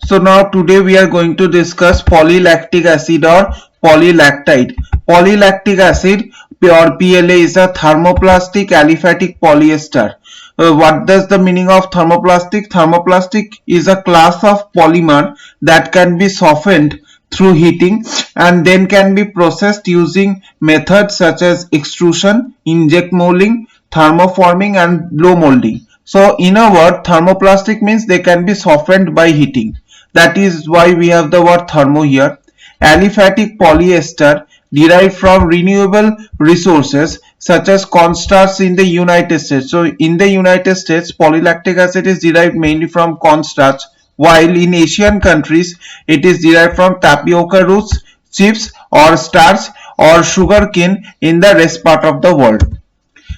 So now today we are going to discuss polylactic acid or polylactide. Polylactic acid or PLA is a thermoplastic aliphatic polyester. What does the meaning of thermoplastic? Thermoplastic is a class of polymer that can be softened through heating and then can be processed using methods such as extrusion, inject molding, thermoforming and blow molding. So in a word, thermoplastic means they can be softened by heating. That is why we have the word thermo here. Aliphatic polyester derived from renewable resources such as cornstarch in the United States. So in the United States, polylactic acid is derived mainly from cornstarch, while in Asian countries it is derived from tapioca roots, chips or starch or sugarcane in the rest part of the world.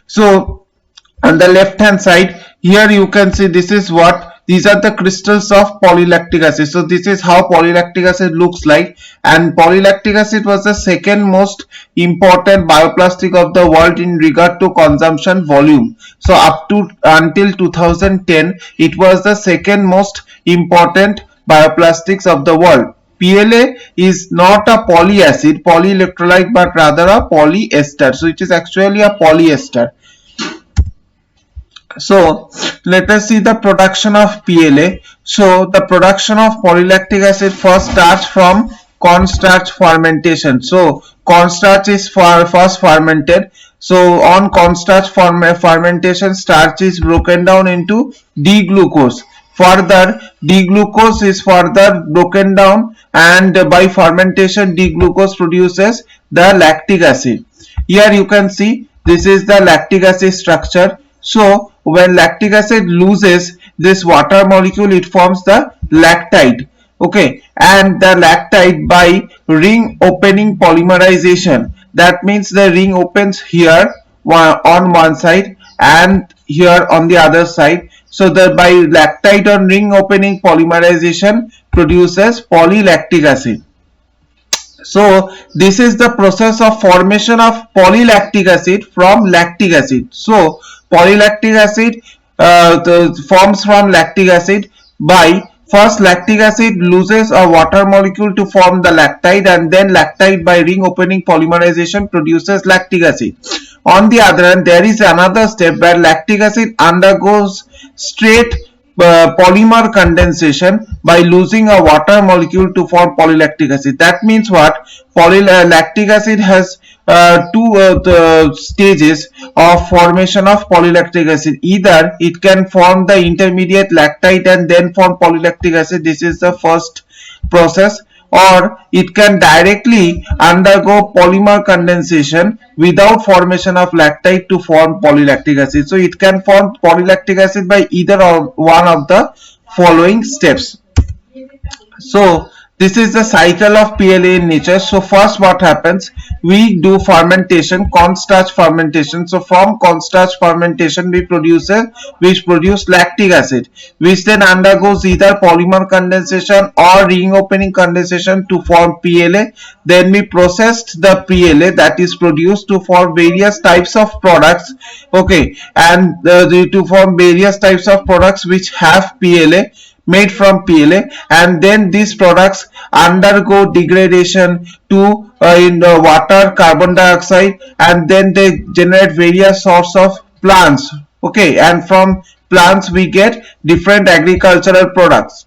So on the left hand side here you can see these are the crystals of polylactic acid. So this is how polylactic acid looks like, and polylactic acid was the second most important bioplastic of the world in regard to consumption volume. So until 2010 it was the second most important bioplastics of the world. PLA is not a polyacid, polyelectrolyte, but rather a polyester. So it is actually a polyester. So let us see the production of PLA. So the production of polylactic acid first starts from cornstarch fermentation. So cornstarch is first fermented. So on cornstarch fermentation, starch is broken down into D-glucose. Further, D-glucose is further broken down, and by fermentation D-glucose produces the lactic acid. Here you can see this is the lactic acid structure. So when lactic acid loses this water molecule, it forms the lactide. Okay, and the lactide by ring opening polymerization. That means the ring opens here on one side and here on the other side. So the by lactide on ring opening polymerization produces polylactic acid. So this is the process of formation of polylactic acid from lactic acid. So polylactic acid forms from lactic acid by first lactic acid loses a water molecule to form the lactide, and then lactide by ring opening polymerization produces lactic acid. On the other hand, there is another step where lactic acid undergoes straight polymer condensation by losing a water molecule to form polylactic acid. That means what? Lactic acid has two stages of formation of polylactic acid. Either it can form the intermediate lactide and then form polylactic acid. This is the first process. Or it can directly undergo polymer condensation without formation of lactide to form polylactic acid. So it can form polylactic acid by either or one of the following steps. So this is the cycle of PLA in nature. So first what happens, we do fermentation, cornstarch fermentation. So from cornstarch fermentation we produce lactic acid, which then undergoes either polymer condensation or ring opening condensation to form PLA. Then we processed the PLA that is produced to form various types of products. Okay, and to form various types of products which have PLA, made from PLA, and then these products undergo degradation to in the water, carbon dioxide, and then they generate various sorts of plants. Okay, and from plants we get different agricultural products.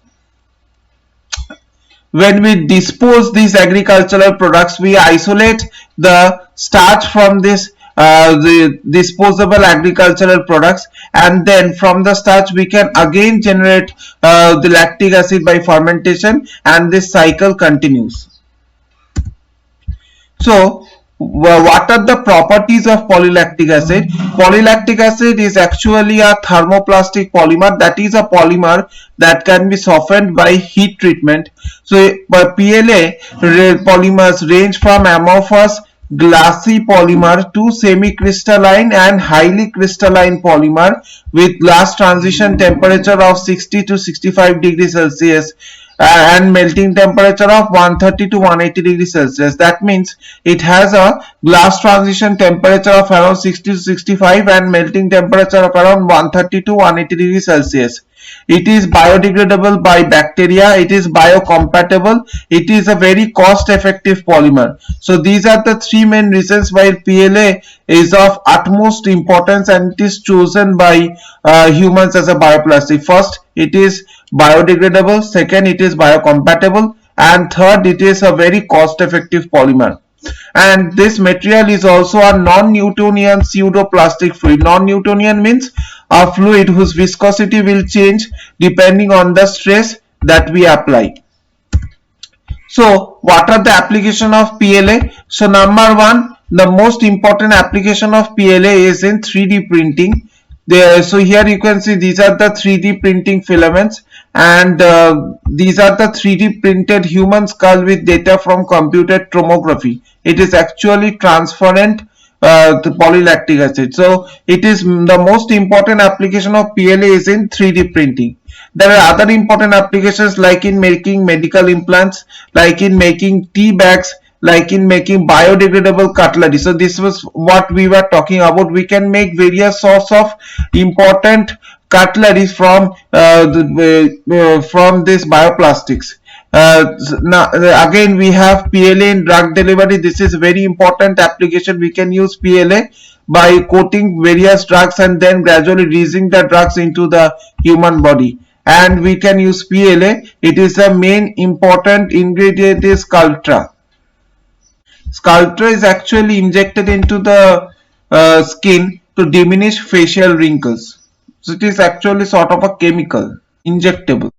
When we dispose these agricultural products, we isolate the starch from this the disposable agricultural products, and then from the starch we can again generate the lactic acid by fermentation, and this cycle continues. So what are the properties of polylactic acid? Polylactic acid is actually a thermoplastic polymer, that is a polymer that can be softened by heat treatment. So PLA polymers range from amorphous glassy polymer to semi-crystalline and highly crystalline polymer with glass transition temperature of 60 to 65 degrees Celsius and melting temperature of 130 to 180 degrees Celsius. That means it has a glass transition temperature of around 60 to 65 and melting temperature of around 130 to 180 degrees Celsius. It is biodegradable by bacteria. It is biocompatible. It is a very cost-effective polymer. So these are the three main reasons why PLA is of utmost importance and it is chosen by humans as a bioplastic. First, it is biodegradable. Second, it is biocompatible. And third, it is a very cost-effective polymer. And this material is also a non-Newtonian pseudoplastic fluid. Non-Newtonian means a fluid whose viscosity will change depending on the stress that we apply. So what are the application of PLA? So number one, the most important application of PLA is in 3D printing. So here you can see these are the 3D printing filaments, and these are the 3D printed human skull with data from computed tomography. It is actually transparent the polylactic acid. So it is the most important application of PLA is in 3D printing. There are other important applications like in making medical implants, like in making tea bags, like in making biodegradable cutlery. So this was what we were talking about. We can make various sorts of important cutlery from this bioplastics. Now again we have PLA in drug delivery. This is very important application. We can use PLA by coating various drugs and then gradually releasing the drugs into the human body. And we can use PLA. It is the main important ingredient is Sculptra. Sculptra is actually injected into the skin to diminish facial wrinkles. So it is actually sort of a chemical, injectable.